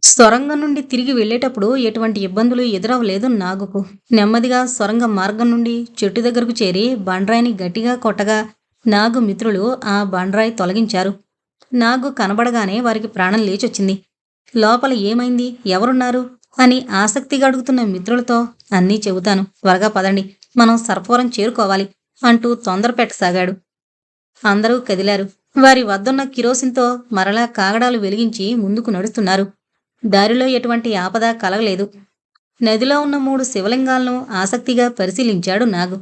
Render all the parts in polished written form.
సొరంగం నుండి తిరిగి వెళ్ళేటప్పుడు ఎటువంటి ఇబ్బందులు ఎదురవ్వలేదు నాగుకు. నెమ్మదిగా సొరంగ మార్గం నుండి చెట్టు దగ్గరకు చేరి బండరాయిని గట్టిగా కొట్టగా నాగు మిత్రులు ఆ బండరాయి తొలగించారు. నాగు కనబడగానే వారికి ప్రాణం లేచొచ్చింది. లోపల ఏమైంది, ఎవరున్నారు అని ఆసక్తిగా అడుగుతున్న మిత్రులతో అన్నీ చెబుతాను, త్వరగా పదండి, మనం సర్పవరం చేరుకోవాలి అంటూ తొందర పెట్టసాగాడు. అందరూ కదిలారు. వారి వద్దున్న కిరోసిన్తో మరలా కాగడాలు వెలిగించి ముందుకు నడుస్తున్నారు. దారిలో ఎటువంటి ఆపద కలగలేదు. నదిలో ఉన్న 3 శివలింగాలను ఆసక్తిగా పరిశీలించాడు నాగు.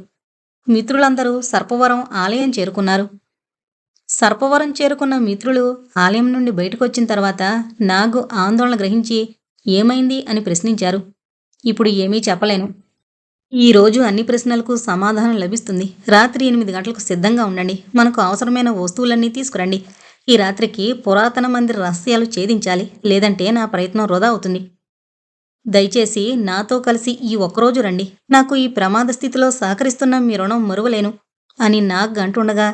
మిత్రులందరూ సర్పవరం ఆలయం చేరుకున్నారు. సర్పవరం చేరుకున్న మిత్రులు ఆలయం నుండి బయటకొచ్చిన తర్వాత నాగు ఆందోళన గ్రహించి ఏమైంది అని ప్రశ్నించారు. ఇప్పుడు ఏమీ చెప్పలేను. ఈ రోజు అన్ని ప్రశ్నలకు సమాధానం లభిస్తుంది. రాత్రి 8 గంటలకు సిద్ధంగా ఉండండి. మనకు అవసరమైన వస్తువులన్నీ తీసుకురండి. ఈ రాత్రికి పురాతన మందిర రహస్యాలు ఛేదించాలి. లేదంటే నా ప్రయత్నం వృధా అవుతుంది. దయచేసి నాతో కలిసి ఈ ఒక్కరోజు రండి. నాకు ఈ ప్రమాద స్థితిలో సహకరిస్తున్న మీ రుణం మరువలేను అని నాగ్ అంటుండగా,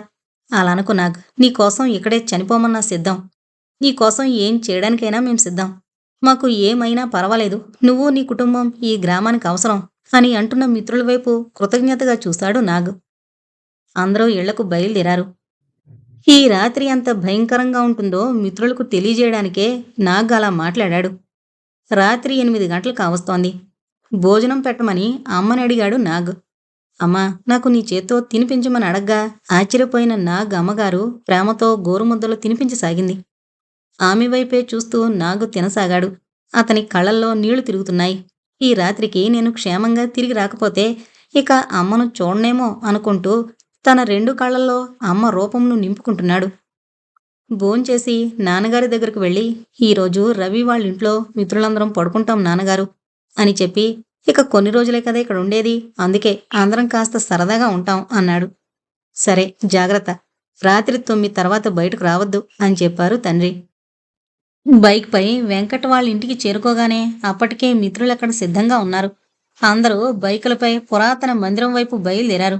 అలా అనుకు నాగ్. నీకోసం ఇక్కడే చనిపోమన్నా సిద్ధం. నీకోసం ఏం చేయడానికైనా మేం సిద్ధం. మాకు ఏమైనా పర్వాలేదు. నువ్వు నీ కుటుంబం ఈ గ్రామానికి అవసరం అని అంటున్న మిత్రుల వైపు కృతజ్ఞతగా చూశాడు నాగ్. అందరూ ఇళ్లకు బయలుదేరారు. ఈ రాత్రి ఎంత భయంకరంగా ఉంటుందో మిత్రులకు తెలియజేయడానికే నాగ్ అలా మాట్లాడాడు. రాత్రి 8 గంటలు కావస్తోంది. భోజనం పెట్టమని అమ్మని అడిగాడు నాగ్. అమ్మా, నాకు నీ చేత్తో తినిపించమని అడగ్గా ఆశ్చర్యపోయిన నాగ్ అమ్మగారు ప్రేమతో గోరుముద్దలు తినిపించసాగింది. ఆమె వైపే చూస్తూ నాగు తినసాగాడు. అతని కళ్ళల్లో నీళ్లు తిరుగుతున్నాయి. ఈ రాత్రికి నేను క్షేమంగా తిరిగి రాకపోతే ఇక అమ్మను చూడనేమో అనుకుంటూ తన 2 కళ్ళల్లో అమ్మ రూపంను నింపుకుంటున్నాడు. భోంచేసి నాన్నగారి దగ్గరకు వెళ్ళి, ఈరోజు రవి వాళ్ళింట్లో మిత్రులందరం పడుకుంటాం నాన్నగారు అని చెప్పి, ఇక కొన్ని రోజులే కదా ఇక్కడ ఉండేది, అందుకే అందరం కాస్త సరదాగా ఉంటాం అన్నాడు. సరే, జాగ్రత్త. రాత్రి 9 తర్వాత బయటకు రావద్దు అని చెప్పారు తండ్రి. బైక్పై వెంకట్ వాళ్ళ ఇంటికి చేరుకోగానే అప్పటికే మిత్రులక్కడ సిద్ధంగా ఉన్నారు. అందరూ బైకులపై పురాతన మందిరం వైపు బయలుదేరారు.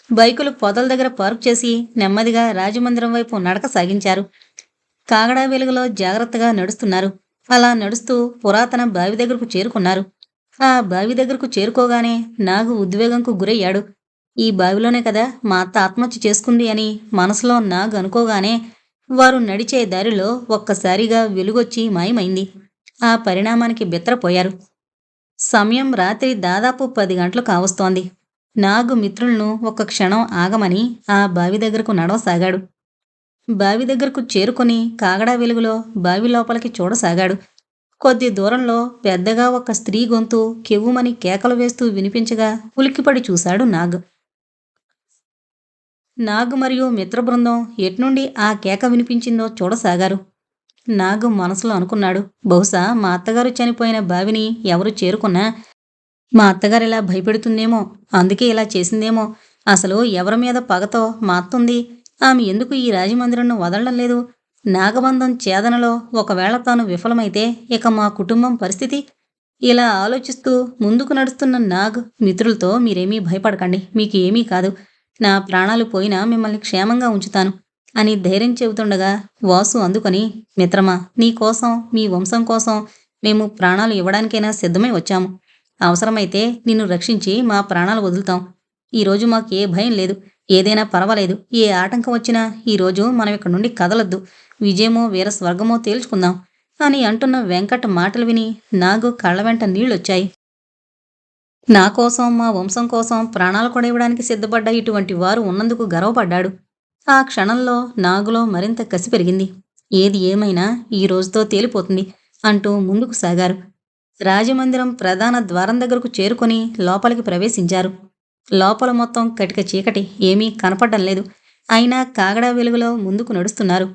బైకులు పొదల దగ్గర పార్క్ చేసి నెమ్మదిగా రాజమందిరం వైపు నడక సాగించారు. కాగడా వెలుగులో జాగ్రత్తగా నడుస్తున్నారు. అలా నడుస్తూ పురాతన బావి దగ్గరకు చేరుకున్నారు. ఆ బావి దగ్గరకు చేరుకోగానే నాగు ఉద్వేగంకు గురయ్యాడు. ఈ బావిలోనే కదా మా అత్త ఆత్మహత్య చేసుకుంది అని మనసులో నాగు అనుకోగానే వారు నడిచే దారిలో ఒక్కసారిగా వెలుగొచ్చి మాయమైంది. ఆ పరిణామానికి బిత్తరపోయారు. సమయం రాత్రి దాదాపు 10 గంటలు కావస్తోంది. నాగు మిత్రులను ఒక్క క్షణం ఆగమని ఆ బావి దగ్గరకు నడవసాగాడు. బావి దగ్గరకు చేరుకొని కాగడా వెలుగులో బావి లోపలికి చూడసాగాడు. కొద్ది దూరంలో పెద్దగా ఒక స్త్రీ గొంతు కెవ్వుమని కేకలు వేస్తూ వినిపించగా ఉలిక్కిపడి చూశాడు నాగ్. నాగ్ మరియు మిత్రబృందం ఎట్నుండి ఆ కేక వినిపించిందో చూడసాగారు. నాగ్ మనసులో అనుకున్నాడు, బహుశా మా అత్తగారు చనిపోయిన బావిని ఎవరు చేరుకున్నా మా అత్తగారు ఇలా భయపెడుతుందేమో, అందుకే ఇలా చేసిందేమో. అసలు ఎవరి మీద పగతో మా అత్తుంది, ఆమె ఎందుకు ఈ రాజమందిరంను వదలడం లేదు? నాగబంధం ఛేదనలో ఒకవేళ తాను విఫలమైతే ఇక మా కుటుంబం పరిస్థితి? ఇలా ఆలోచిస్తూ ముందుకు నడుస్తున్న నాగ్ మిత్రులతో, మీరేమీ భయపడకండి, మీకు ఏమీ కాదు, నా ప్రాణాలు పోయినా మిమ్మల్ని క్షేమంగా ఉంచుతాను అని ధైర్యం చెబుతుండగా వాసు అందుకొని, మిత్రమా, నీ కోసం, మీ వంశం కోసం మేము ప్రాణాలు ఇవ్వడానికైనా సిద్ధమై వచ్చాము. అవసరమైతే నిన్ను రక్షించి మా ప్రాణాలు వదులుతాం. ఈరోజు మాకు ఏ భయం లేదు. ఏదైనా పర్వాలేదు. ఏ ఆటంకం వచ్చినా ఈరోజు మనం ఇక్కడ నుండి కదలొద్దు. విజయమో వీర స్వర్గమో తేల్చుకుందాం అని అంటున్న వెంకట్ మాటలు విని నాగు కళ్ళ వెంట నీళ్లొచ్చాయి. నా కోసం, మా వంశం కోసం ప్రాణాలు కూడా ఇవ్వడానికి సిద్ధపడ్డ ఇటువంటి వారు ఉన్నందుకు గర్వపడ్డాడు. ఆ క్షణంలో నాగులో మరింత కసి పెరిగింది. ఏది ఏమైనా ఈ రోజుతో తేలిపోతుంది అంటూ ముందుకు సాగారు. రాజమందిరం ప్రధాన ద్వారం దగ్గరకు చేరుకొని లోపలికి ప్రవేశించారు. లోపల మొత్తం కటిక చీకటి, ఏమీ కనపడ్డం లేదు. అయినా కాగడా వెలుగులో ముందుకు నడుస్తున్నారు.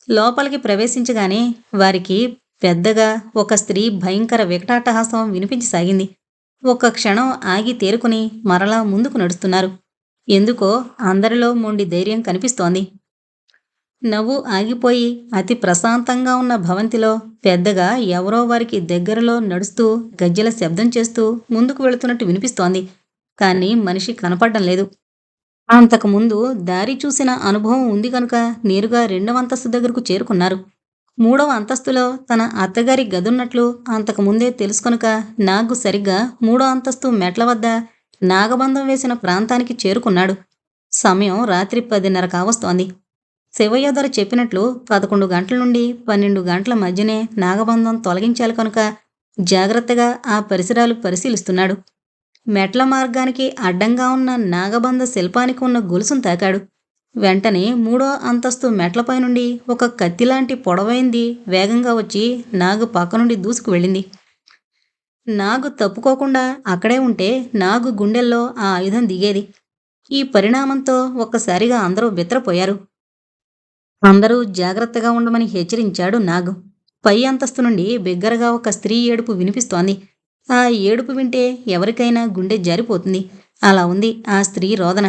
లోపలికి ప్రవేశించగానే వారికి పెద్దగా ఒక స్త్రీ భయంకర వికటాట్టహాసం వినిపించసాగింది. ఒక్క క్షణం ఆగి తేరుకుని మరలా ముందుకు నడుస్తున్నారు. ఎందుకో అందరిలో మొండి ధైర్యం కనిపిస్తోంది. నవ్వు ఆగిపోయి అతి ప్రశాంతంగా ఉన్న భవంతిలో పెద్దగా ఎవరో వారికి దగ్గరలో నడుస్తూ గజ్జెల శబ్దం చేస్తూ ముందుకు వెళుతున్నట్టు వినిపిస్తోంది. కానీ మనిషి కనపడ్డం లేదు. అంతకుముందు దారి చూసిన అనుభవం ఉంది కనుక నేరుగా 2వ అంతస్తు దగ్గరకు చేరుకున్నారు. మూడవ అంతస్తులో తన అత్తగారి గదున్నట్లు అంతకుముందే తెలుసుకొనుక నాగు సరిగ్గా మూడో అంతస్తు మెట్ల వద్ద నాగబంధం వేసిన ప్రాంతానికి చేరుకున్నాడు. సమయం రాత్రి 10:30 కావస్తోంది. శివయ్య దొర చెప్పినట్లు 11 గంటల నుండి 12 గంటల మధ్యనే నాగబంధం తొలగించాలి కనుక జాగ్రత్తగా ఆ పరిసరాలు పరిశీలిస్తున్నాడు. మెట్ల మార్గానికి అడ్డంగా ఉన్న నాగబంధ శిల్పానికి ఉన్న గొలుసును తాకాడు. వెంటనే మూడో అంతస్తు మెట్లపై నుండి ఒక కత్తిలాంటి పొడవైంది వేగంగా వచ్చి నాగు పక్క నుండి దూసుకు వెళ్ళింది. నాగు తప్పుకోకుండా అక్కడే ఉంటే నాగు గుండెల్లో ఆ ఆయుధం దిగేది. ఈ పరిణామంతో ఒక్కసారిగా అందరూ బిత్తరపోయారు. అందరూ జాగ్రత్తగా ఉండమని హెచ్చరించాడు నాగు. పై అంతస్తు నుండి బిగ్గరగా ఒక స్త్రీ ఏడుపు వినిపిస్తోంది. ఆ ఏడుపు వింటే ఎవరికైనా గుండె జారిపోతుంది. అలా ఉంది ఆ స్త్రీ రోదన.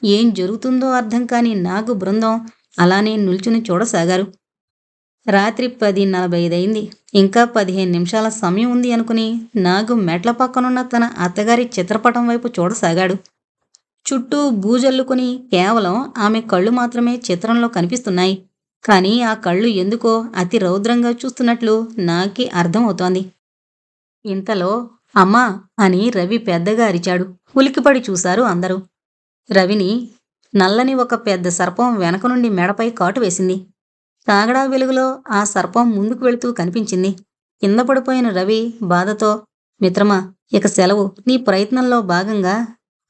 ఏం జరుగుతుందో అర్థం కాని నాగు బృందం అలానే నిల్చుని చూడసాగారు. రాత్రి 10:45 అయింది. ఇంకా 15 నిమిషాల సమయం ఉంది అనుకుని నాగు మెట్ల పక్కనున్న తన అత్తగారి చిత్రపటం వైపు చూడసాగాడు. చుట్టూ బూజల్లుకుని కేవలం ఆమె కళ్ళు మాత్రమే చిత్రంలో కనిపిస్తున్నాయి. కానీ ఆ కళ్ళు ఎందుకో అతి రౌద్రంగా చూస్తున్నట్లు నాకి అర్థమవుతోంది. ఇంతలో అమ్మా అని రవి పెద్దగా అరిచాడు. ఉలిక్కిపడి చూశారు అందరూ. రవిని నల్లని ఒక పెద్ద సర్పం వెనక నుండి మెడపై కాటు వేసింది. కాగడా వెలుగులో ఆ సర్పం ముందుకు వెళుతూ కనిపించింది. కింద పడిపోయిన రవి బాధతో, మిత్రమా, ఇక సెలవు. నీ ప్రయత్నంలో భాగంగా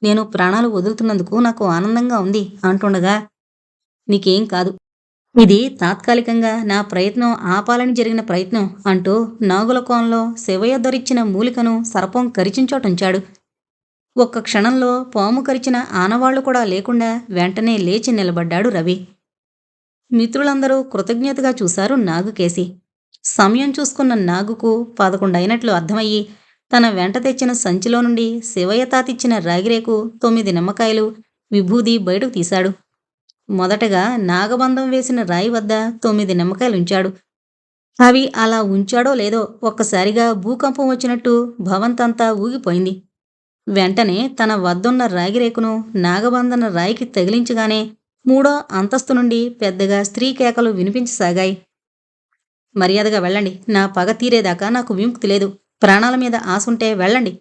నేను ప్రాణాలు వదులుతున్నందుకు నాకు ఆనందంగా ఉంది అంటుండగా, నీకేం కాదు, ఇది తాత్కాలికంగా నా ప్రయత్నం ఆపాలని జరిగిన ప్రయత్నం అంటూ నాగుల కోణంలో శివయ్య దొరిచ్చిన మూలికను సర్పం కరిచించోటుంచాడు. ఒక్క క్షణంలో పాము కరిచిన ఆనవాళ్లు కూడా లేకుండా వెంటనే లేచి నిలబడ్డాడు రవి. మిత్రులందరూ కృతజ్ఞతగా చూశారు నాగుకేసి. సమయం చూసుకున్న నాగుకు 11 అయినట్లు అర్థమయ్యి తన వెంట తెచ్చిన సంచిలో నుండి శివయ్య తాతిచ్చిన రాగిరేకు 9 నిమ్మకాయలు, విభూది బయటకు తీశాడు. మొదటగా నాగబంధం వేసిన రాయి వద్ద 9 నిమ్మకాయలుంచాడు. అవి అలా ఉంచాడో లేదో ఒక్కసారిగా భూకంపం వచ్చినట్టు భవంతంతా ఊగిపోయింది. వెంటనే తన వద్దున్న రాగిరేకును నాగబంధన రాయికి తగిలించగానే మూడో అంతస్తు నుండి పెద్దగా స్త్రీ కేకలు వినిపించసాగాయి. మర్యాదగా వెళ్ళండి, నా పగ తీరేదాకా నాకు విముక్తి లేదు, ప్రాణాల మీద ఆశుంటే వెళ్ళండి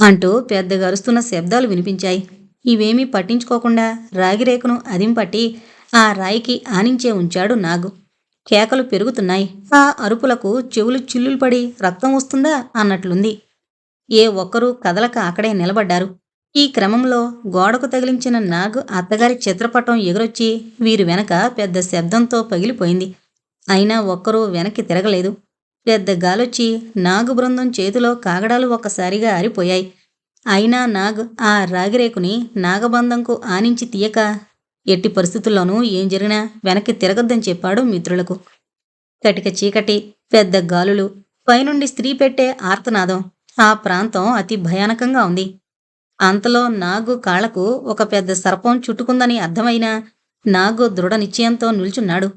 అంటూ పెద్దగా అరుస్తున్న శబ్దాలు వినిపించాయి. ఇవేమీ పట్టించుకోకుండా రాగిరేకును అదింపట్టి ఆ రాయికి ఆనించే ఉంచాడు నాగు. కేకలు పెరుగుతున్నాయి. ఆ అరుపులకు చెవులు చిల్లులు పడి రక్తం వస్తుందా అన్నట్లుంది. ఏ ఒక్కరూ కదలక అక్కడే నిలబడ్డారు. ఈ క్రమంలో గోడకు తగిలించిన నాగు అత్తగారి చిత్రపటం ఎగురొచ్చి వీరి వెనక పెద్ద శబ్దంతో పగిలిపోయింది. అయినా ఒక్కరూ వెనక్కి తిరగలేదు. పెద్ద గాలొచ్చి నాగు బృందం చేతిలో కాగడాలు ఒక్కసారిగా ఆరిపోయాయి. అయినా నాగ్ ఆ రాగిరేకుని నాగబంధంకు ఆనించి తీయక, ఎట్టి పరిస్థితుల్లోనూ ఏం జరిగినా వెనక్కి తిరగొద్దని చెప్పాడు మిత్రులకు. కటిక చీకటి, పెద్ద గాలులు, పైనుండి స్త్రీ పెట్టే ఆర్తనాదం. ఆ ప్రాంతం అతి భయానకంగా ఉంది. అంతలో నాగు కాళ్లకు ఒక పెద్ద సర్పం చుట్టుకుందని అర్థమైనా నాగు దృఢ నిశ్చయంతో నిల్చున్నాడు.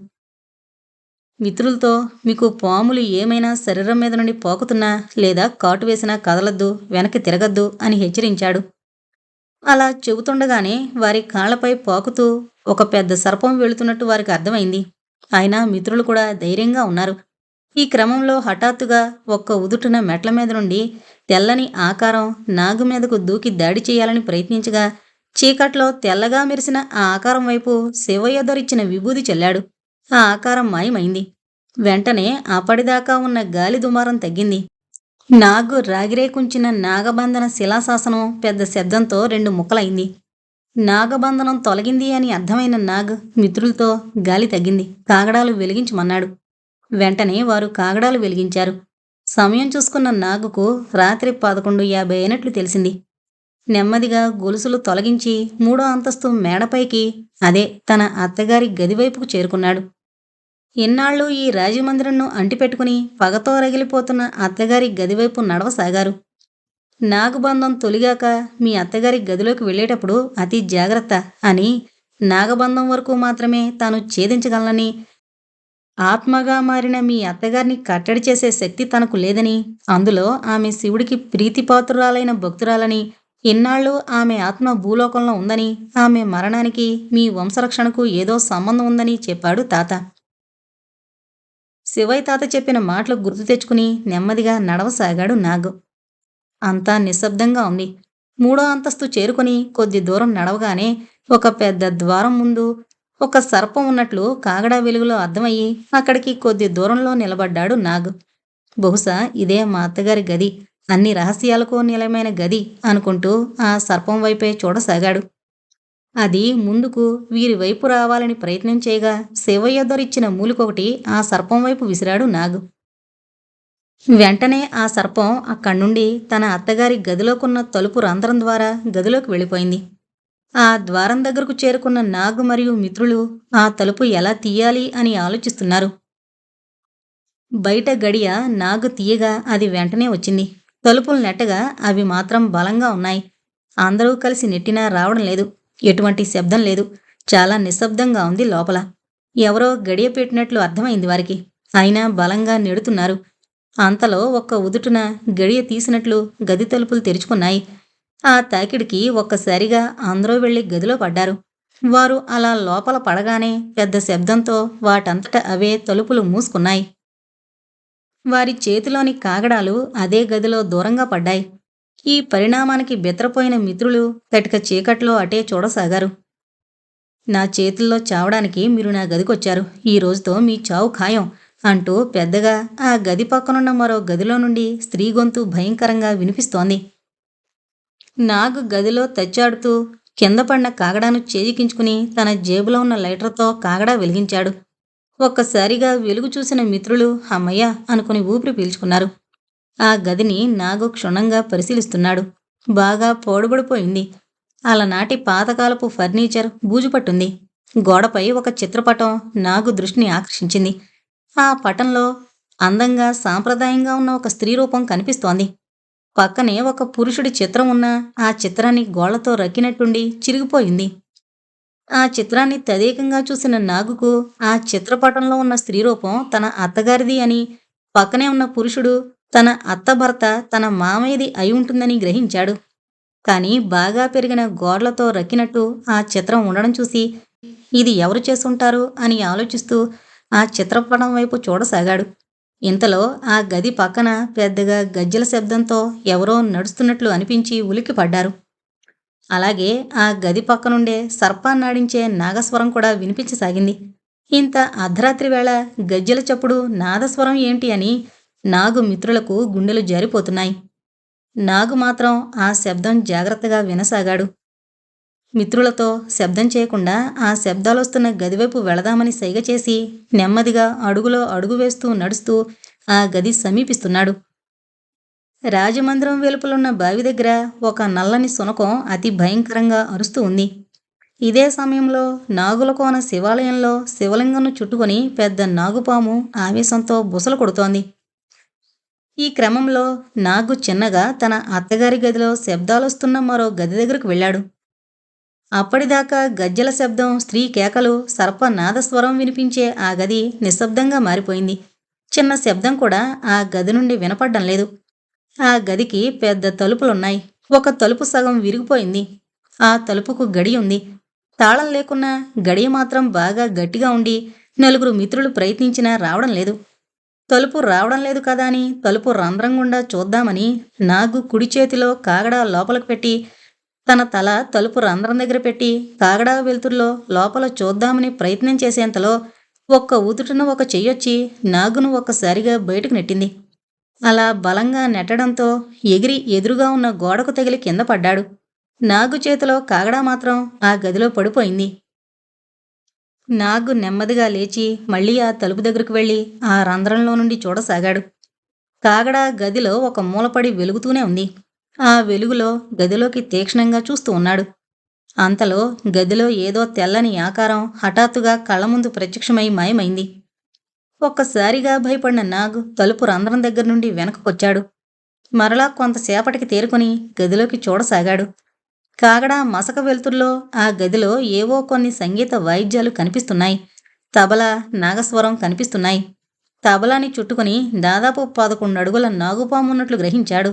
మిత్రులతో, మీకు పాములు ఏమైనా శరీరం మీద నుండి పోకుతున్నా లేదా కాటు వేసినా కదలొద్దు, వెనక్కి తిరగద్దు అని హెచ్చరించాడు. అలా చెబుతుండగానే వారి కాళ్లపై పాకుతూ ఒక పెద్ద సర్పం వెళుతున్నట్టు వారికి అర్థమైంది. అయినా మిత్రులు కూడా ధైర్యంగా ఉన్నారు. ఈ క్రమంలో హఠాత్తుగా ఒక్క ఉదుటున మెట్ల మీద నుండి తెల్లని ఆకారం నాగు మీదకు దూకి దాడి చేయాలని ప్రయత్నించగా చీకట్లో తెల్లగా మెరిసిన ఆ ఆకారం వైపు శివయ్య దొరిచ్చిన విభూది చల్లాడు. ఆ ఆకారం మాయమైంది. వెంటనే అప్పటిదాకా ఉన్న గాలి దుమారం తగ్గింది. నాగు రాగిరేకుంచిన నాగబంధన శిలాశాసనం పెద్ద శబ్దంతో 2 ముక్కలైంది. నాగబంధనం తొలగింది అని అర్థమైన నాగ్ మిత్రులతో గాలి తగ్గింది, కాగడాలు వెలిగించమన్నాడు. వెంటనే వారు కాగడాలు వెలిగించారు. సమయం చూసుకున్న నాగుకు రాత్రి 11:50 అయినట్లు తెలిసింది. నెమ్మదిగా గొలుసులు తొలగించి మూడో అంతస్తు మేడపైకి, అదే తన అత్తగారి గదివైపుకు చేరుకున్నాడు. ఎన్నాళ్ళు ఈ రాజమందిరంను అంటిపెట్టుకుని పగతో రగిలిపోతున్న అత్తగారి గదివైపు నడవసాగారు. నాగబంధం తొలిగాక మీ అత్తగారి గదిలోకి వెళ్ళేటప్పుడు అతి జాగ్రత్త అని, నాగబంధం వరకు మాత్రమే తాను ఛేదించగలనని, ఆత్మగా మారిన మీ అత్తగారిని కట్టడి చేసే శక్తి తనకు లేదని, అందులో ఆమె శివుడికి ప్రీతిపాత్రురాలైన భక్తురాలని, ఇన్నాళ్ళు ఆమె ఆత్మ భూలోకంలో ఉందని, ఆమె మరణానికి మీ వంశరక్షణకు ఏదో సంబంధం ఉందని చెప్పాడు తాత. శివయ్య తాత చెప్పిన మాటలు గుర్తు తెచ్చుకుని నెమ్మదిగా నడవసాగాడు నాగు. అంతా నిశ్శబ్దంగా ఉంది. మూడో అంతస్తు చేరుకొని కొద్ది దూరం నడవగానే ఒక పెద్ద ద్వారం ముందు ఒక సర్పం ఉన్నట్లు కాగడా వెలుగులో అర్థమయ్యి అక్కడికి కొద్ది దూరంలో నిలబడ్డాడు నాగు. బహుశా ఇదే మా అత్తగారి గది, అన్ని రహస్యాలకు నిలయమైన గది అనుకుంటూ ఆ సర్పం వైపే చూడసాగాడు. అది ముందుకు వీరి వైపు రావాలని ప్రయత్నం చేయగా శివయ్య దొరిచ్చిన మూలికొకటి ఆ సర్పం వైపు విసిరాడు నాగు. వెంటనే ఆ సర్పం అక్కడ్నుండి తన అత్తగారి గదిలోకున్న తలుపు రంధ్రం ద్వారా గదిలోకి వెళ్ళిపోయింది. ఆ ద్వారం దగ్గరకు చేరుకున్న నాగు మరియు మిత్రులు ఆ తలుపు ఎలా తీయాలి అని ఆలోచిస్తున్నారు. బయట గడియ నాగు తీయగా అది వెంటనే వచ్చింది. తలుపులు నెట్టగా అవి మాత్రం బలంగా ఉన్నాయి. అందరూ కలిసి నెట్టినా రావడం లేదు. ఎటువంటి శబ్దం లేదు. చాలా నిశ్శబ్దంగా ఉంది లోపల. ఎవరో గడియ పెట్టినట్లు అర్థమైంది వారికి. అయినా బలంగా నెడుతున్నారు. అంతలో ఒక్క ఉదుటున గడియ తీసినట్లు గది తలుపులు తెరుచుకున్నాయి. ఆ తాకిడికి ఒక్కసారిగా అందరూ వెళ్లి గదిలో పడ్డారు. వారు అలా లోపల పడగానే పెద్ద శబ్దంతో వాటంతట అవే తలుపులు మూసుకున్నాయి. వారి చేతిలోని కాగడాలు అదే గదిలో దూరంగా పడ్డాయి. ఈ పరిణామానికి బెత్తరపోయిన మిత్రులు కటిక చీకట్లో అటే చూడసాగారు. నా చేతుల్లో చావడానికి మీరు నా గదికొచ్చారు. ఈ రోజుతో మీ చావు ఖాయం అంటూ పెద్దగా ఆ గది పక్కనున్న మరో గదిలో నుండి స్త్రీ గొంతు భయంకరంగా వినిపిస్తోంది. నాగు గదిలో తచ్చాడుతూ కింద పడిన కాగడాను చేజికించుకుని తన జేబులో ఉన్న లైటర్తో కాగడా వెలిగించాడు. ఒక్కసారిగా వెలుగు చూసిన మిత్రులు హమ్మయ్య అనుకుని ఊపిరి పీల్చుకున్నారు. ఆ గదిని నాగు క్షుణ్ణంగా పరిశీలిస్తున్నాడు. బాగా పోడుబడిపోయింది. అలనాటి పాతకాలపు ఫర్నిచర్ బూజుపట్టుంది. గోడపై ఒక చిత్రపటం నాగు దృష్టిని ఆకర్షించింది. ఆ పటంలో అందంగా సాంప్రదాయంగా ఉన్న ఒక స్త్రీ రూపం కనిపిస్తోంది. పక్కనే ఒక పురుషుడి చిత్రం ఉన్న ఆ చిత్రాన్ని గోళ్లతో రక్కినట్టుండి చిరిగిపోయింది. ఆ చిత్రాన్ని తదేకంగా చూసిన నాగుకు ఆ చిత్రపటంలో ఉన్న స్త్రీ రూపం తన అత్తగారిది అని, పక్కనే ఉన్న పురుషుడు తన అత్త భర్త తన మామయ్యది అయి ఉంటుందని గ్రహించాడు. కానీ బాగా పెరిగిన గోర్లతో రక్కినట్టు ఆ చిత్రం ఉండడం చూసి ఇది ఎవరు చేసుంటారు అని ఆలోచిస్తూ ఆ చిత్రపటం వైపు చూడసాగాడు. ఇంతలో ఆ గది పక్కన పెద్దగా గజ్జెల శబ్దంతో ఎవరో నడుస్తున్నట్లు అనిపించి ఉలిక్కిపడ్డారు. అలాగే ఆ గది పక్కనుండే సర్పాన్నాడించే నాగస్వరం కూడా వినిపించసాగింది. ఇంత అర్ధరాత్రి వేళ గజ్జెల చప్పుడు నాదస్వరం ఏంటి అని నాగు మిత్రులకు గుండెలు జారిపోతున్నాయి. నాగు మాత్రం ఆ శబ్దం జాగ్రత్తగా వినసాగాడు. మిత్రులతో శబ్దం చేయకుండా ఆ శబ్దాలొస్తున్న గదివైపు వెళదామని సైగ చేసి నెమ్మదిగా అడుగులో అడుగు వేస్తూ నడుస్తూ ఆ గది సమీపిస్తున్నాడు. రాజమందిరం వెలుపలున్న బావి దగ్గర ఒక నల్లని శునకం అతి భయంకరంగా అరుస్తూ ఉంది. ఇదే సమయంలో నాగులకోన శివాలయంలో శివలింగంను చుట్టుకొని పెద్ద నాగుపాము ఆవేశంతో బుసలు కొడుతోంది. ఈ క్రమంలో నాగు చిన్నగా తన అత్తగారి గదిలో శబ్దాలొస్తున్న మరో గది దగ్గరకు వెళ్ళాడు. అప్పటిదాకా గజ్జెల శబ్దం, స్త్రీ కేకలు, సర్పనాదస్వరం వినిపించే ఆ గది నిశ్శబ్దంగా మారిపోయింది. చిన్న శబ్దం కూడా ఆ గది నుండి వినపడ్డం లేదు. ఆ గదికి పెద్ద తలుపులున్నాయి. ఒక తలుపు సగం విరిగిపోయింది. ఆ తలుపుకు గడి ఉంది. తాళం లేకున్నా గడియ మాత్రం బాగా గట్టిగా ఉండి నలుగురు మిత్రులు ప్రయత్నించినా రావడం లేదు. తలుపు రావడం లేదు కదా అని తలుపు రంధ్రం గుండా చూద్దామని నాగు కుడి చేతిలో కాగడా లోపలకు పెట్టి తన తల తలుపు రంధ్రం దగ్గర పెట్టి కాగడా వెలుతురులో లోపల చూద్దామని ప్రయత్నం చేసేంతలో ఒక్క ఊతుటున ఒక చెయ్యొచ్చి నాగును ఒక్కసారిగా బయటకు నెట్టింది. అలా బలంగా నెట్టడంతో ఎగిరి ఎదురుగా ఉన్న గోడకు తగిలి కింద పడ్డాడు. నాగు చేతిలో కాగడా మాత్రం ఆ గదిలో పడిపోయింది. నాగు నెమ్మదిగా లేచి మళ్ళీ ఆ తలుపు దగ్గరకు వెళ్ళి ఆ రంధ్రంలో నుండి చూడసాగాడు. కాగడా గదిలో ఒక మూలపడి వెలుగుతూనే ఉంది. ఆ వెలుగులో గదిలోకి తీక్షణంగా చూస్తూ ఉన్నాడు. అంతలో గదిలో ఏదో తెల్లని ఆకారం హఠాత్తుగా కళ్ళ ముందు ప్రత్యక్షమై మాయమైంది. ఒక్కసారిగా భయపడిన నాగు తలుపు రంధ్రం దగ్గర నుండి వెనక్కొచ్చాడు. మరలా కొంతసేపటికి తేరుకొని గదిలోకి చూడసాగాడు. కాగడా మసక వెలుతుర్లో ఆ గదిలో ఏవో కొన్ని సంగీత వాయిద్యాలు కనిపిస్తున్నాయి. తబలా, నాగస్వరం కనిపిస్తున్నాయి. తబలాని చుట్టుకుని దాదాపు 11 అడుగుల నాగుపాము ఉన్నట్లు గ్రహించాడు.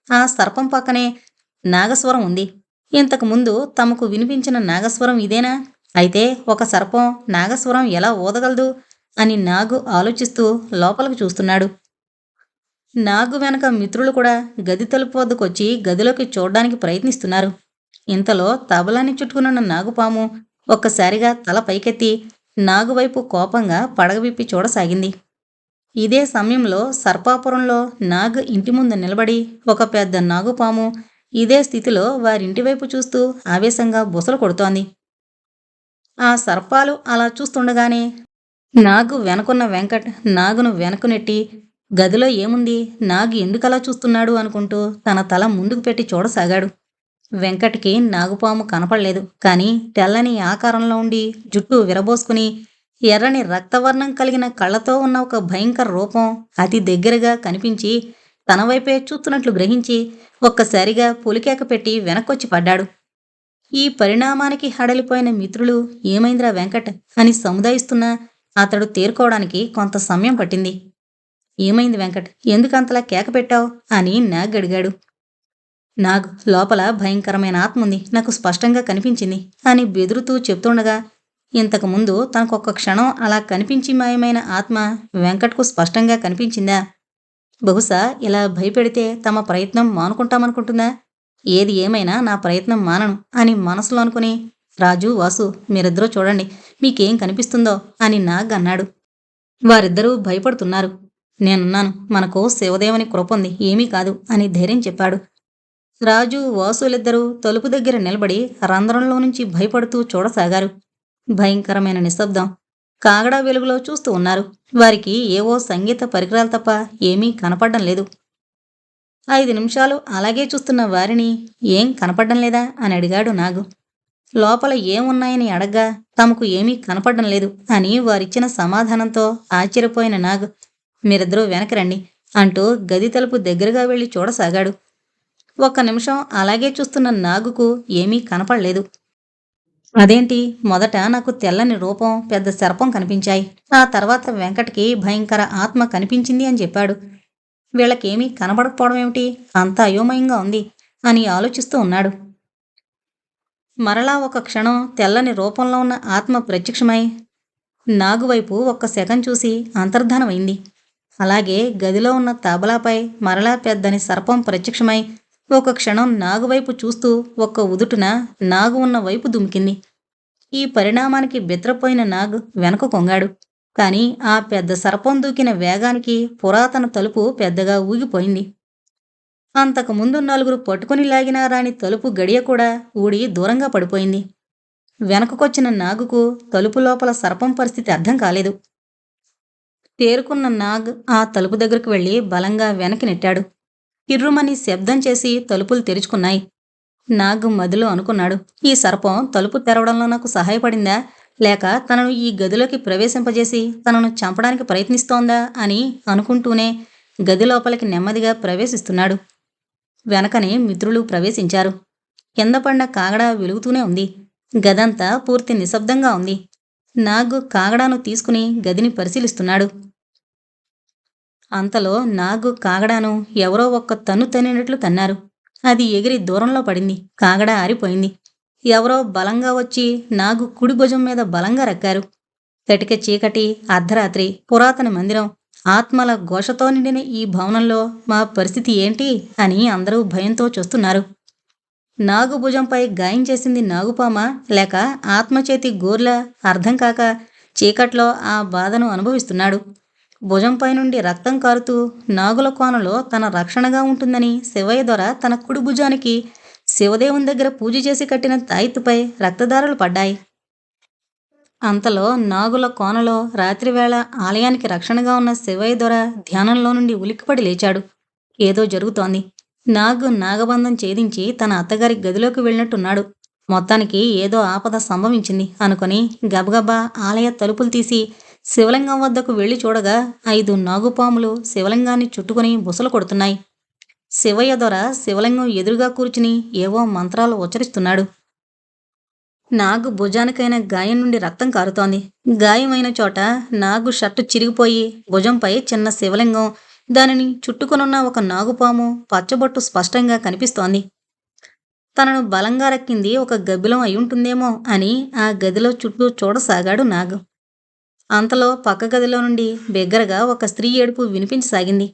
ఆ సర్పం పక్కనే నాగస్వరం ఉంది. ఇంతకుముందు తమకు వినిపించిన నాగస్వరం ఇదేనా? అయితే ఒక సర్పం నాగస్వరం ఎలా ఊదగలదు అని నాగు ఆలోచిస్తూ లోపలికి చూస్తున్నాడు. నాగు వెనక మిత్రులు కూడా గది తలుపు వద్దకొచ్చి గదిలోకి చూడ్డానికి ప్రయత్నిస్తున్నారు. ఇంతలో తబలాన్ని చుట్టుకునున్న నాగుపాము ఒక్కసారిగా తల పైకెత్తి నాగువైపు కోపంగా పడగ విప్పి చూడసాగింది. ఇదే సమయంలో సర్పాపురంలో నాగ్ ఇంటి ముందు నిలబడి ఒక పెద్ద నాగుపాము ఇదే స్థితిలో వారింటి వైపు చూస్తూ ఆవేశంగా బుసలు కొడుతోంది. ఆ సర్పాలు అలా చూస్తుండగానే నాగు వెనకున్న వెంకట్ నాగును వెనక్కు నెట్టి గదిలో ఏముంది, నాగు ఎందుకలా చూస్తున్నాడు అనుకుంటూ తన తల ముందుకు పెట్టి చూడసాగాడు. వెంకట్కి నాగుపాము కనపడలేదు. కానీ తెల్లని ఆకారంలో ఉండి జుట్టు విరబోసుకుని ఎర్రని రక్తవర్ణం కలిగిన కళ్ళతో ఉన్న ఒక భయంకర రూపం అతి దగ్గరగా కనిపించి తన వైపే చూస్తున్నట్లు గ్రహించి ఒక్కసారిగా పులికేక పెట్టి వెనక్కొచ్చి పడ్డాడు. ఈ పరిణామానికి హడలిపోయిన మిత్రులు ఏమైందిరా వెంకట్ అని సముదాయిస్తున్నా అతడు తేరుకోవడానికి కొంత సమయం పట్టింది. ఏమైంది వెంకట్, ఎందుకంతలా కేక పెట్టావు అని నాగ్ అడిగాడు. నాగ్, లోపల భయంకరమైన ఆత్మ ఉంది, నాకు స్పష్టంగా కనిపించింది అని బెదురుతూ చెప్తుండగా ఇంతకుముందు తనకొక్క క్షణం అలా కనిపించి మాయమైన ఆత్మ వెంకట్కు స్పష్టంగా కనిపించిందా? బహుశా ఇలా భయపెడితే తమ ప్రయత్నం మానుకుంటామనుకుంటుందా? ఏది ఏమైనా నా ప్రయత్నం మానను అని మనసులో అనుకుని, రాజు, వాసు, మీరిద్దరూ చూడండి, మీకేం కనిపిస్తుందో అని నాగ్ అన్నాడు. వారిద్దరూ భయపడుతున్నారు. నేనున్నాను, మనకు శివదేవుని కృపంది, ఏమీ కాదు అని ధైర్యం చెప్పాడు. రాజు, వాసులిద్దరూ తలుపు దగ్గర నిలబడి రంధ్రంలో నుంచి భయపడుతూ చూడసాగారు. భయంకరమైన నిశ్శబ్దం. కాగడా వెలుగులో చూస్తూ ఉన్నారు. వారికి ఏవో సంగీత పరికరాలు తప్ప ఏమీ కనపడ్డం లేదు. 5 నిమిషాలు అలాగే చూస్తున్న వారిని ఏం కనపడ్డం లేదా అని అడిగాడు నాగు. లోపల ఏమున్నాయని అడగ్గా తమకు ఏమీ కనపడ్డం లేదు అని వారిచ్చిన సమాధానంతో ఆశ్చర్యపోయిన నాగ్, మీరిద్దరూ వెనక్కి రండి అంటూ గది తలుపు దగ్గరగా వెళ్లి చూడసాగాడు. 1 నిమిషం అలాగే చూస్తున్న నాగుకు ఏమీ కనపడలేదు. అదేంటి, మొదట నాకు తెల్లని రూపం, పెద్ద సర్పం కనిపించాయి. ఆ తర్వాత వెంకట్కి భయంకర ఆత్మ కనిపించింది అని చెప్పాడు. వీళ్ళకేమీ కనబడకపోవడం ఏమిటి, అంత అయోమయంగా ఉంది అని ఆలోచిస్తూ ఉన్నాడు. మరలా 1 క్షణం తెల్లని రూపంలో ఉన్న ఆత్మ ప్రత్యక్షమై నాగువైపు 1 సెకండ్ చూసి అంతర్ధానమైంది. అలాగే గదిలో ఉన్న తబలాపై మరలా పెద్దని సర్పం ప్రత్యక్షమై 1 క్షణం నాగువైపు చూస్తూ 1 ఉదుటున నాగు ఉన్న వైపు దుమికింది. ఈ పరిణామానికి బెత్రపోయిన నాగ్ వెనక కొంగాడు. కాని ఆ పెద్ద సర్పం దూకిన వేగానికి పురాతన తలుపు పెద్దగా ఊగిపోయింది. అంతకుముందు 4 పట్టుకుని లాగినా రాని తలుపు గడియ కూడా ఊడి దూరంగా పడిపోయింది. వెనకకొచ్చిన నాగుకు తలుపు లోపల సర్పం పరిస్థితి అర్థం కాలేదు. తేరుకున్న నాగ్ ఆ తలుపు దగ్గరకు వెళ్లి బలంగా వెనక్కి నెట్టాడు. కిర్రుమని శబ్దం చేసి తలుపులు తెరుచుకున్నాయి. నాగ్ మదిలో అనుకున్నాడు, ఈ సర్పం తలుపు తెరవడంలో నాకు సహాయపడిందా, లేక తనను ఈ గదిలోకి ప్రవేశింపజేసి తనను చంపడానికి ప్రయత్నిస్తోందా అని అనుకుంటూనే గది లోపలికి నెమ్మదిగా ప్రవేశిస్తున్నాడు. వెనకనే మిత్రులు ప్రవేశించారు. కింద పడిన కాగడా వెలుగుతూనే ఉంది. గదంతా పూర్తి నిశ్శబ్దంగా ఉంది. నాగ్ కాగడాను తీసుకుని గదిని పరిశీలిస్తున్నాడు. అంతలో నాగు కాగడాను ఎవరో 1 తన్ను తన్నినట్లు తన్నారు. అది ఎగిరి దూరంలో పడింది. కాగడా ఆరిపోయింది. ఎవరో బలంగా వచ్చి నాగు కుడి భుజం మీద బలంగా రక్కారు. కటిక చీకటి, అర్ధరాత్రి, పురాతన మందిరం, ఆత్మల ఘోషతో నిండిన ఈ భవనంలో మా పరిస్థితి ఏంటి అని అందరూ భయంతో చూస్తున్నారు. నాగు భుజంపై గాయం చేసింది నాగుపామా లేక ఆత్మచేతి గోర్లా అర్థం కాక చీకట్లో ఆ బాధను అనుభవిస్తున్నాడు. భుజంపై నుండి రక్తం కారుతూ నాగుల కోనలో తన రక్షణగా ఉంటుందని శివయ్య దొర తన కుడి భుజానికి శివదేవుని దగ్గర పూజ చేసి కట్టిన తాయిత్తుపై రక్తధారలు పడ్డాయి. అంతలో నాగుల కోనలో రాత్రివేళ ఆలయానికి రక్షణగా ఉన్న శివయ్య దొర ధ్యానంలో నుండి ఉలిక్కిపడి లేచాడు. ఏదో జరుగుతోంది. నాగు నాగబంధం ఛేదించి తన అత్తగారి గదిలోకి వెళ్ళినట్టున్నాడు. మొత్తానికి ఏదో ఆపద సంభవించింది అనుకుని గబగబా ఆలయ తలుపులు తీసి శివలింగం వద్దకు వెళ్లి చూడగా 5 నాగుపాములు శివలింగాన్ని చుట్టుకుని బుసలు కొడుతున్నాయి. శివయ్య దొర శివలింగం ఎదురుగా కూర్చుని ఏవో మంత్రాలు ఉచ్చరిస్తున్నాడు. నాగు భుజానికైన గాయం నుండి రక్తం కారుతోంది. గాయమైన చోట నాగు షర్టు చిరిగిపోయి భుజంపై చిన్న శివలింగం, దానిని చుట్టుకునున్న 1 నాగుపాము పచ్చబొట్టు స్పష్టంగా కనిపిస్తోంది. తనను బలంగా రక్కింది 1 గబ్బిలం అయి ఉంటుందేమో అని ఆ గదిలో చుట్టూ చూడసాగాడు నాగు. అంతలో పక్క గదిలో నుండి బిగ్గరగా ఒక స్త్రీ ఏడుపు వినిపించసాగింది.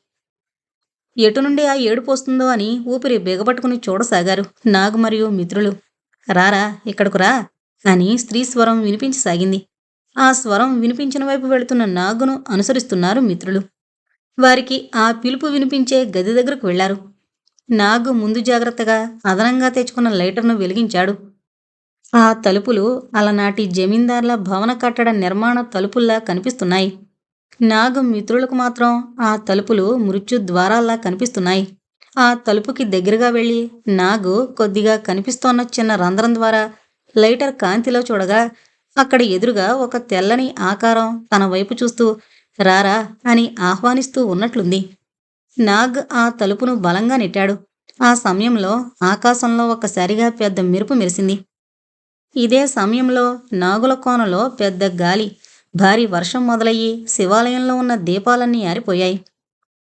ఎటు నుండి ఆ ఏడుపు వస్తుందో అని ఊపిరి బిగపట్టుకుని చూడసాగారు నాగు మరియు మిత్రులు. రారా, ఇక్కడకు రా అని స్త్రీ స్వరం వినిపించసాగింది. ఆ స్వరం వినిపించిన వైపు వెళుతున్న నాగును అనుసరిస్తున్నారు మిత్రులు. వారికి ఆ పిలుపు వినిపించే గది దగ్గరకు వెళ్లారు. నాగు ముందు జాగ్రత్తగా అదనంగా తెచ్చుకున్న లైటర్ను వెలిగించాడు. ఆ తలుపులు అలనాటి జమీందార్ల భవన కట్టడ నిర్మాణ తలుపుల్లా కనిపిస్తున్నాయి. నాగు మిత్రులకు మాత్రం ఆ తలుపులు మృత్యు ద్వారాల్లా కనిపిస్తున్నాయి. ఆ తలుపుకి దగ్గరగా వెళ్ళి నాగు కొద్దిగా కనిపిస్తోన్న చిన్న రంధ్రం ద్వారా లైటర్ కాంతిలో చూడగా అక్కడ ఎదురుగా ఒక తెల్లని ఆకారం తన వైపు చూస్తూ రారా అని ఆహ్వానిస్తూ ఉన్నట్లుంది. నాగ్ ఆ తలుపును బలంగా నెట్టాడు. ఆ సమయంలో ఆకాశంలో ఒక్కసారిగా పెద్ద మెరుపు మెరిసింది. ఇదే సమయంలో నాగుల కోనలో పెద్ద గాలి, భారీ వర్షం మొదలయ్యి శివాలయంలో ఉన్న దీపాలన్నీ ఆరిపోయాయి.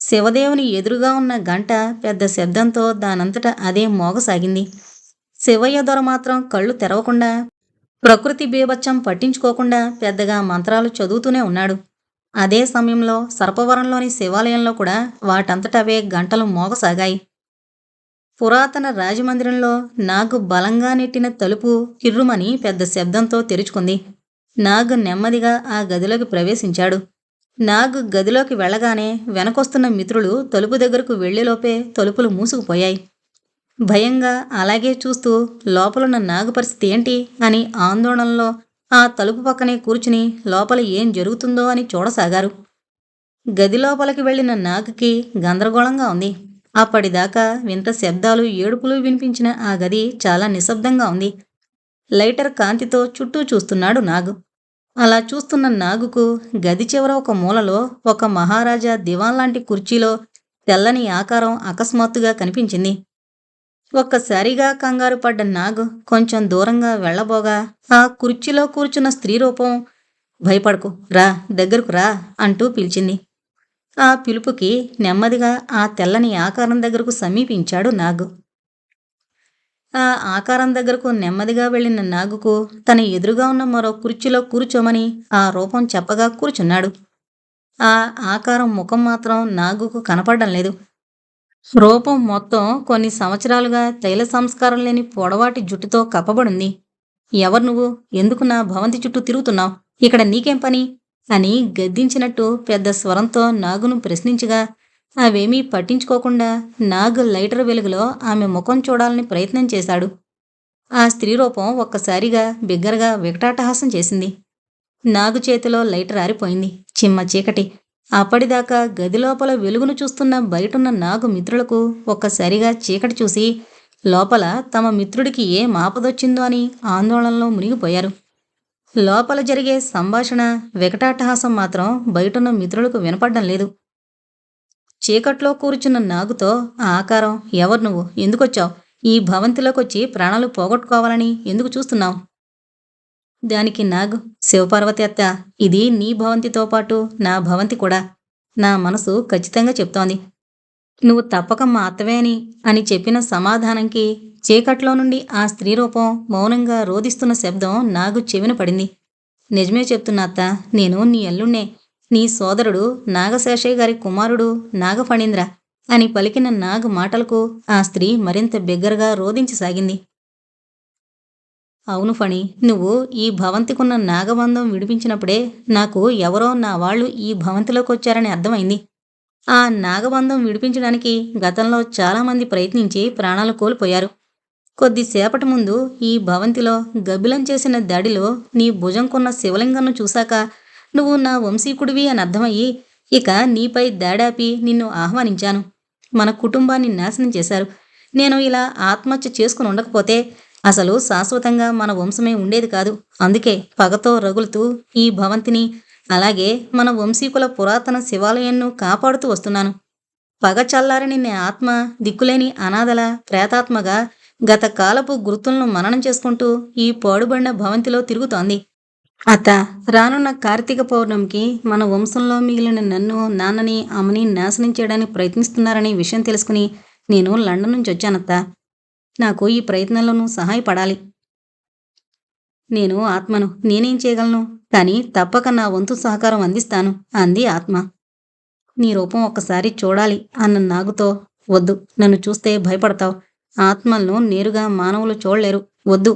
శివదేవుని ఎదురుగా ఉన్న గంట పెద్ద శబ్దంతో దానంతట అదే మోగసాగింది. శివయ్య దొర మాత్రం కళ్ళు తెరవకుండా, ప్రకృతి బీభత్సం పట్టించుకోకుండా పెద్దగా మంత్రాలు చదువుతూనే ఉన్నాడు. అదే సమయంలో సర్పవరంలోని శివాలయంలో కూడా వాటంతటవే గంటలు మోగసాగాయి. పురాతన రాజమందిరంలో నాగు బలంగా నెట్టిన తలుపు కిర్రుమని పెద్ద శబ్దంతో తెరుచుకుంది. నాగ్ నెమ్మదిగా ఆ గదిలోకి ప్రవేశించాడు. నాగ్ గదిలోకి వెళ్ళగానే వెనకొస్తున్న మిత్రులు తలుపు దగ్గరకు వెళ్లేలోపే తలుపులు మూసుకుపోయాయి. భయంగా అలాగే చూస్తూ లోపలున్న నాగు పరిస్థితి ఏంటి అని ఆందోళనలో ఆ తలుపు పక్కనే కూర్చుని లోపల ఏం జరుగుతుందో అని చూడసాగారు. గది లోపలికి వెళ్లిన నాగుకి గందరగోళంగా ఉంది. అప్పటిదాకా వింత శబ్దాలు, ఏడుపులు వినిపించిన ఆ గది చాలా నిశ్శబ్దంగా ఉంది. లైటర్ కాంతితో చుట్టూ చూస్తున్నాడు నాగు. అలా చూస్తున్న నాగుకు గది చివర ఒక మూలలో ఒక మహారాజా దివాన్ లాంటి కుర్చీలో తెల్లని ఆకారం అకస్మాత్తుగా కనిపించింది. ఒక్కసారిగా కంగారు పడ్డ నాగు కొంచెం దూరంగా వెళ్లబోగా ఆ కుర్చీలో కూర్చున్న స్త్రీ రూపం భయపడకు, రా, దగ్గరకు రా అంటూ పిలిచింది. ఆ పిలుపుకి నెమ్మదిగా ఆ తెల్లని ఆకారం దగ్గరకు సమీపించాడు నాగు. ఆ ఆకారం దగ్గరకు నెమ్మదిగా వెళ్లిన నాగుకు తన ఎదురుగా ఉన్న మరో కుర్చీలో కూర్చోమని ఆ రూపం చెప్పగా కూర్చున్నాడు. ఆ ఆకారం ముఖం మాత్రం నాగుకు కనపడడం లేదు. రూపం మొత్తం కొన్ని సంవత్సరాలుగా తైల సంస్కారం లేని పొడవాటి జుట్టుతో కప్పబడింది. ఎవరు నువ్వు? ఎందుకు నా భవంతి చుట్టూ తిరుగుతున్నావు? ఇక్కడ నీకేం పని అని గద్దించినట్టు పెద్ద స్వరంతో నాగును ప్రశ్నించగా అవేమీ పట్టించుకోకుండా నాగ్ లైటర్ వెలుగులో ఆమె ముఖం చూడాలని ప్రయత్నం చేశాడు. ఆ స్త్రీ రూపం ఒక్కసారిగా బిగ్గరగా వికటాటహాసం చేసింది. నాగు చేతిలో లైటర్ ఆరిపోయింది. చిమ్మ చీకటి. అప్పటిదాకా గదిలోపల వెలుగును చూస్తున్న బయటున్న నాగు మిత్రులకు ఒక్కసారిగా చీకటి చూసి లోపల తమ మిత్రుడికి ఏం ఆపదొచ్చిందో అని ఆందోళనలో మునిగిపోయారు. లోపల జరిగే సంభాషణ, వికటాటహాసం మాత్రం బయటున్న మిత్రులకు వినపడ్డం లేదు. చీకట్లో కూర్చున్న నాగుతో ఆ ఆకారం, ఎవరు నువ్వు? ఎందుకొచ్చావు? ఈ భవంతిలోకొచ్చి ప్రాణాలు పోగొట్టుకోవాలని ఎందుకు చూస్తున్నావు? దానికి నాగు, శివపార్వతి అత్త, ఇది నీ భవంతితో పాటు నా భవంతి కూడా. నా మనసు ఖచ్చితంగా చెప్తోంది నువ్వు తప్పక మా అత్తవే అని చెప్పిన సమాధానంకి చీకట్లో నుండి ఆ స్త్రీ రూపం మౌనంగా రోదిస్తున్న శబ్దం నాగు చెవిన పడింది. నిజమే చెప్తున్నా అత్త, నేను నీ అల్లుణ్ణే, నీ సోదరుడు నాగశేషయ్య గారి కుమారుడు నాగఫణీంద్ర అని పలికిన నాగు మాటలకు ఆ స్త్రీ మరింత బిగ్గరగా రోదించసాగింది. అవును ఫణి, నువ్వు ఈ భవంతికున్న నాగబంధం విడిపించినప్పుడే నాకు ఎవరో నా వాళ్ళు ఈ భవంతిలోకొచ్చారని అర్థమైంది. ఆ నాగబంధం విడిపించడానికి గతంలో చాలామంది ప్రయత్నించి ప్రాణాలు కోల్పోయారు. కొద్దిసేపటి ముందు ఈ భవంతిలో గబ్బిలం చేసిన దాడిలో నీ భుజంకున్న శివలింగంను చూశాక నువ్వు నా వంశీకుడివి అని అర్థమయ్యి ఇక నీపై దాడాపి నిన్ను ఆహ్వానించాను. మన కుటుంబాన్ని నాశనం చేశారు. నేను ఇలా ఆత్మహత్య చేసుకుని ఉండకపోతే అసలు శాశ్వతంగా మన వంశమే ఉండేది కాదు. అందుకే పగతో రగులుతూ ఈ భవంతిని, అలాగే మన వంశీకుల పురాతన శివాలయాన్ని కాపాడుతూ వస్తున్నాను. పగ చల్లారని నీ ఆత్మ దిక్కులేని అనాథల ప్రేతాత్మగా గత కాలపు గుర్తులను మననం చేసుకుంటూ ఈ పాడుబడిన భవంతిలో తిరుగుతోంది. అత్త, రానున్న కార్తీక పౌర్ణమికి మన వంశంలో మిగిలిన నన్ను, నాన్నని, అమ్మని నాశనం చేయడానికి ప్రయత్నిస్తున్నారనే విషయం తెలుసుకుని నేను లండన్ నుంచి వచ్చానత్త. నాకు ఈ ప్రయత్నంలోనూ సహాయపడాలి. నేను ఆత్మను, నేనేం చేయగలను? కానీ తప్పక నా వంతు సహకారం అందిస్తాను అంది ఆత్మ. నీ రూపం ఒక్కసారి చూడాలి అన్న నాగుతో, వద్దు, నన్ను చూస్తే భయపడతావు. ఆత్మలను నేరుగా మానవులు చూడలేరు. వద్దు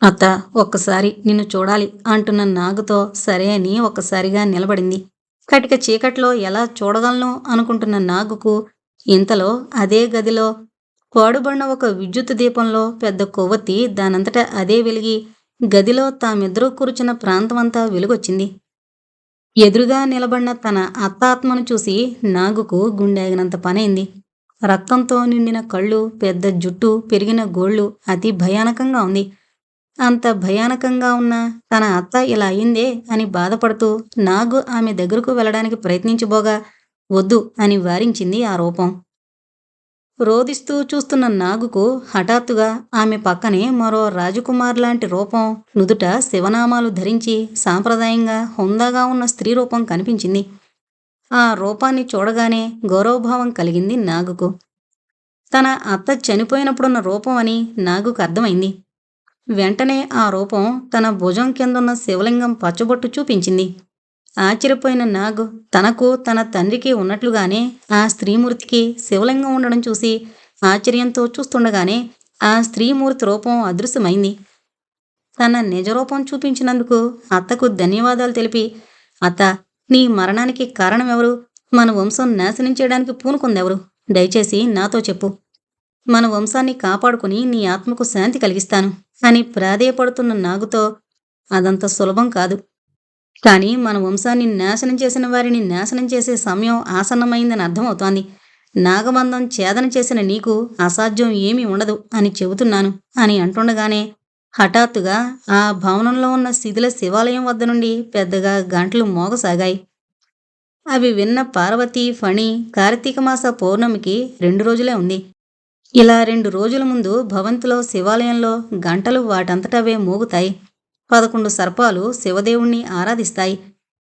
అత్త, ఒక్కసారి నిన్ను చూడాలి అంటున్న నాగుతో సరే అని ఒక్కసారిగా నిలబడింది. కటిక చీకట్లో ఎలా చూడగలను అనుకుంటున్న నాగుకు ఇంతలో అదే గదిలో పాడుబడిన ఒక విద్యుత్ దీపంలో పెద్ద కొవ్వొత్తి దానంతట అదే వెలిగి గదిలో తామిద్దరూ కూర్చున్న ప్రాంతమంతా వెలుగొచ్చింది. ఎదురుగా నిలబడిన తన అత్తాత్మను చూసి నాగుకు గుండెగినంత పనైంది. రక్తంతో నిండిన కళ్ళు, పెద్ద జుట్టు, పెరిగిన గోళ్ళు అతి భయానకంగా ఉంది. అంత భయానకంగా ఉన్న తన అత్త ఇలా అయిందే అని బాధపడుతూ నాగు ఆమె దగ్గరకు వెళ్ళడానికి ప్రయత్నించబోగా వద్దు అని వారించింది ఆ రూపం. రోదిస్తూ చూస్తున్న నాగుకు హఠాత్తుగా ఆమె పక్కనే మరో రాజకుమార్ లాంటి రూపం, నుదుట శివనామాలు ధరించి సాంప్రదాయంగా హుందాగా ఉన్న స్త్రీ రూపం కనిపించింది. ఆ రూపాన్ని చూడగానే గౌరవభావం కలిగింది నాగుకు. తన అత్త చనిపోయినప్పుడున్న రూపం అని నాగుకు అర్థమైంది. వెంటనే ఆ రూపం తన భుజం కిందున్న శివలింగం పచ్చబొట్టు చూపించింది. ఆశ్చర్యపోయిన నాగు తనకు తన తండ్రికి ఉన్నట్లుగానే ఆ స్త్రీమూర్తికి శివలింగం ఉండడం చూసి ఆశ్చర్యంతో చూస్తుండగానే ఆ స్త్రీమూర్తి రూపం అదృశ్యమైంది. తన నిజరూపం చూపించినందుకు అత్తకు ధన్యవాదాలు తెలిపి, అత్త, నీ మరణానికి కారణమెవరు? మన వంశం నాశనం చేయడానికి పూనుకుందెవరు? దయచేసి నాతో చెప్పు. మన వంశాన్ని కాపాడుకుని నీ ఆత్మకు శాంతి కలిగిస్తాను అని ప్రాధేయపడుతున్న నాగుతో, అదంత సులభం కాదు. కానీ మన వంశాన్ని నాశనం చేసిన వారిని నాశనం చేసే సమయం ఆసన్నమైందని అర్థమవుతోంది. నాగబంధం ఛేదన చేసిన నీకు అసాధ్యం ఏమీ ఉండదు అని చెబుతున్నాను అని అంటుండగానే హఠాత్తుగా ఆ భవనంలో ఉన్న శిథిల శివాలయం వద్ద నుండి పెద్దగా గంటలు మోగసాగాయి. అవి విన్న పార్వతి, ఫణి కార్తీక మాస పౌర్ణమికి 2 రోజులే ఉంది. ఇలా 2 రోజుల ముందు భవంతిలో శివాలయంలో గంటలు వాటంతటవే మోగుతాయి. 11 సర్పాలు శివదేవుణ్ణి ఆరాధిస్తాయి.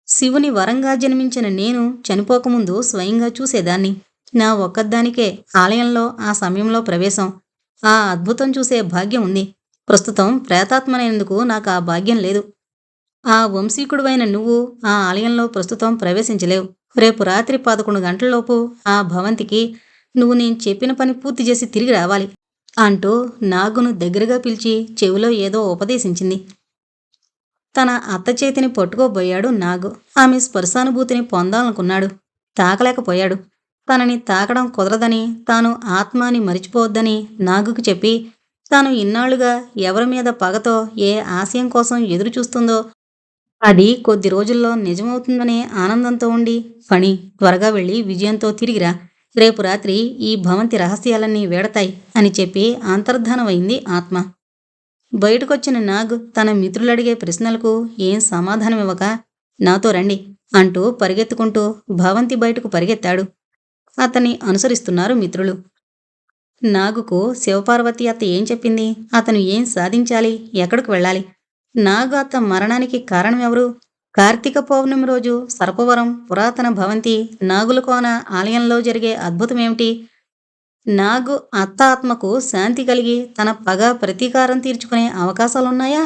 శివుని వరంగా జన్మించిన నేను చనిపోకముందు స్వయంగా చూసేదాన్ని. నా ఒక్కదానికే ఆలయంలో ఆ సమయంలో ప్రవేశం. ఆ అద్భుతం చూసే భాగ్యం ఉంది. ప్రస్తుతం ప్రేతాత్మనైనందుకు నాకు ఆ భాగ్యం లేదు. ఆ వంశీకుడువైన నువ్వు ఆ ఆలయంలో ప్రస్తుతం ప్రవేశించలేవు. రేపు రాత్రి 11 గంటలలోపు ఆ భవంతికి నువ్వు నేను చెప్పిన పని పూర్తి చేసి తిరిగి రావాలి అంటూ నాగును దగ్గరగా పిలిచి చెవిలో ఏదో ఉపదేశించింది. తన అత్త చేతిని పట్టుకోబోయాడు నాగు. ఆమె స్పర్శానుభూతిని పొందాలనుకున్నాడు. తాకలేకపోయాడు. తనని తాకడం కుదరదని, తాను ఆత్మ అని మరిచిపోవద్దని నాగుకు చెప్పి, తాను ఇన్నాళ్లుగా ఎవరి మీద పగతో ఏ ఆశయం కోసం ఎదురు చూస్తుందో అది కొద్ది రోజుల్లో నిజమవుతుందనే ఆనందంతో ఉండి, ఫణి, త్వరగా వెళ్ళి విజయంతో తిరిగిరా. రేపు రాత్రి ఈ భవంతి రహస్యాలన్నీ వేడతాయి అని చెప్పి అంతర్ధానమైంది ఆత్మ. బయటకొచ్చిన నాగ్ తన మిత్రులడిగే ప్రశ్నలకు ఏం సమాధానమివ్వక, నాతో రండి అంటూ పరిగెత్తుకుంటూ భవంతి బయటకు పరిగెత్తాడు. అతన్ని అనుసరిస్తున్నారు మిత్రులు. నాగుకు శివపార్వతి అత్త ఏం చెప్పింది? అతను ఏం సాధించాలి? ఎక్కడికి వెళ్ళాలి? నాగు అత్త మరణానికి కారణమెవరు? కార్తీక పౌర్ణమి రోజు సర్పవరం, పురాతన భవంతి, నాగులకోన ఆలయంలో జరిగే అద్భుతమేమిటి? నాగు అత్త ఆత్మకు శాంతి కలిగి తన పగ ప్రతీకారం తీర్చుకునే అవకాశాలున్నాయా?